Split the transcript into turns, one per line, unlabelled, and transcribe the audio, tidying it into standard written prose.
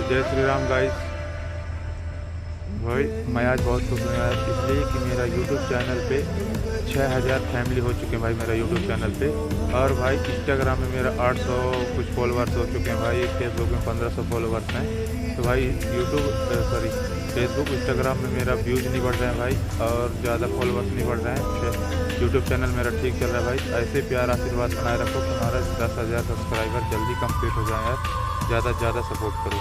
जय श्री राम गाइस। भाई मैं आज बहुत खुश हूँ यार, इसलिए कि मेरा यूट्यूब चैनल पे 6000 फैमिली हो चुके हैं भाई मेरा यूट्यूब चैनल पे। और भाई इंस्टाग्राम में मेरा 800 कुछ फॉलोअर्स हो चुके हैं भाई, फेसबुक में 1500 फॉलोअर्स हैं। तो भाई फेसबुक इंस्टाग्राम में मेरा व्यूज़ नहीं बढ़ रहे हैं भाई, और ज़्यादा फॉलोअर्स नहीं बढ़ रहे हैं। यूट्यूब चैनल मेरा ठीक चल रहा है भाई। ऐसे प्यार आशीर्वाद बनाए रखो कि हमारा 10,000 सब्सक्राइबर जल्दी कंप्लीट हो जाए यार। ज़्यादा से ज़्यादा सपोर्ट करो।